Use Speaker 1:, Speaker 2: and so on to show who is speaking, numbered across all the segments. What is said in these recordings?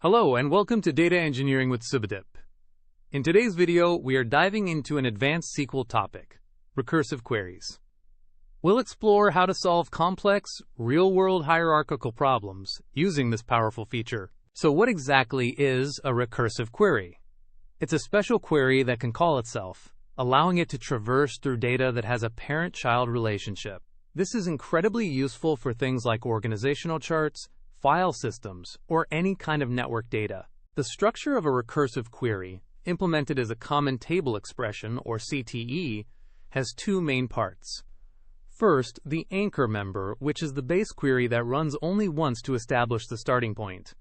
Speaker 1: Hello and welcome to Data Engineering with Subhadip. In today's video, we are diving into an advanced SQL topic, recursive queries. We'll explore how to solve complex, real-world hierarchical problems using this powerful feature. So what exactly is a recursive query? It's a special query that can call itself, allowing it to traverse through data that has a parent-child relationship. This is incredibly useful for things like organizational charts, file systems, or any kind of network data. The structure of a recursive query, implemented as a common table expression, or CTE, has two main parts. First, the anchor member, which is the base query that runs only once to establish the starting point.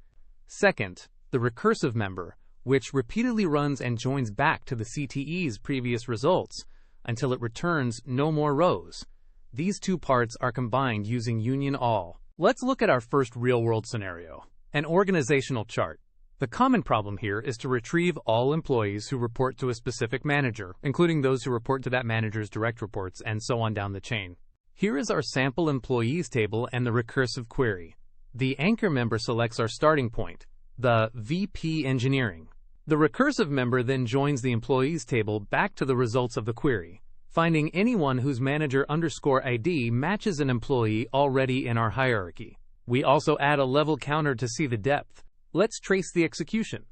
Speaker 1: Second, the recursive member, which repeatedly runs and joins back to the CTE's previous results until it returns no more rows. These two parts are combined using union all. Let's look at our first real-world scenario, an organizational chart. The common problem here is to retrieve all employees who report to a specific manager, including those who report to that manager's direct reports, and so on down the chain. Here is our sample employees table and the recursive query. The anchor member selects our starting point, the VP engineering. The recursive member then joins the employees table back to the results of the query, finding anyone whose manager_ID matches an employee already in our hierarchy. We also add a level counter to see the depth. Let's trace the execution.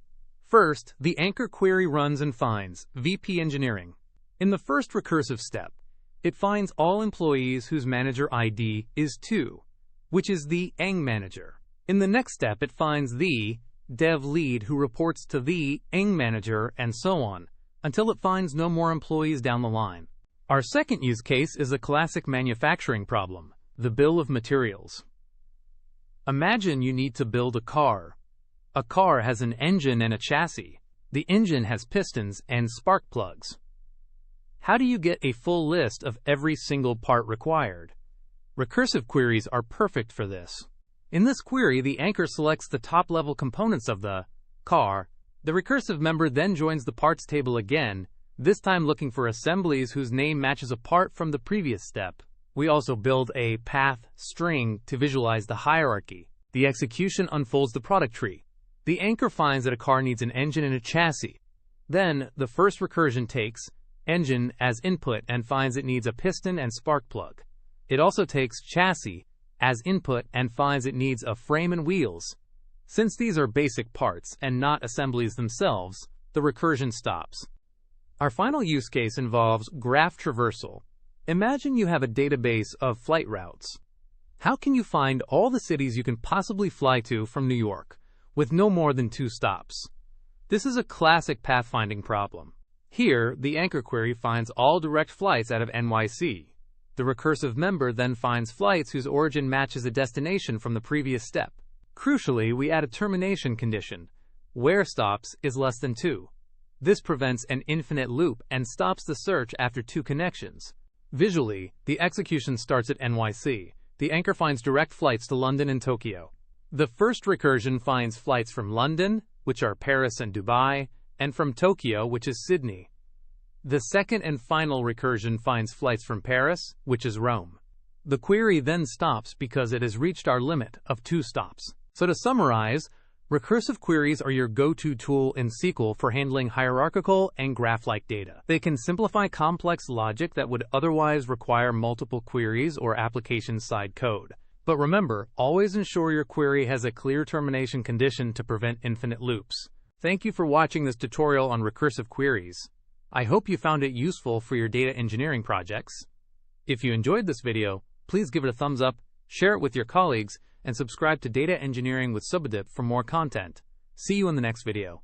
Speaker 1: First, the anchor query runs and finds VP engineering. In the first recursive step, it finds all employees whose manager ID is 2, which is the eng manager. In the next step, it finds the dev lead who reports to the eng manager, and so on, until it finds no more employees down the line. Our second use case is a classic manufacturing problem, the bill of materials. Imagine you need to build a car. A car has an engine and a chassis. The engine has pistons and spark plugs. How do you get a full list of every single part required? Recursive queries are perfect for this. In this query, the anchor selects the top-level components of the car. The recursive member then joins the parts table again, this time looking for assemblies whose name matches a part from the previous step. We also build a path string to visualize the hierarchy. The execution unfolds the product tree. The anchor finds that a car needs an engine and a chassis. Then, the first recursion takes engine as input and finds it needs a piston and spark plug. It also takes chassis as input and finds it needs a frame and wheels. Since these are basic parts and not assemblies themselves, the recursion stops. Our final use case involves graph traversal. Imagine you have a database of flight routes. How can you find all the cities you can possibly fly to from New York, with no more than 2 stops? This is a classic pathfinding problem. Here, the anchor query finds all direct flights out of NYC. The recursive member then finds flights whose origin matches a destination from the previous step. Crucially, we add a termination condition, where stops is less than 2. This prevents an infinite loop and stops the search after 2 connections. Visually, the execution starts at NYC. The anchor finds direct flights to London and Tokyo. The first recursion finds flights from London, which are Paris and Dubai, and from Tokyo, which is Sydney. The second and final recursion finds flights from Paris, which is Rome. The query then stops because it has reached our limit of 2 stops. So to summarize, recursive queries are your go-to tool in SQL for handling hierarchical and graph-like data. They can simplify complex logic that would otherwise require multiple queries or application-side code. But remember, always ensure your query has a clear termination condition to prevent infinite loops. Thank you for watching this tutorial on recursive queries. I hope you found it useful for your data engineering projects. If you enjoyed this video, please give it a thumbs up, share it with your colleagues, and subscribe to Data Engineering with Subhadip for more content. See you in the next video.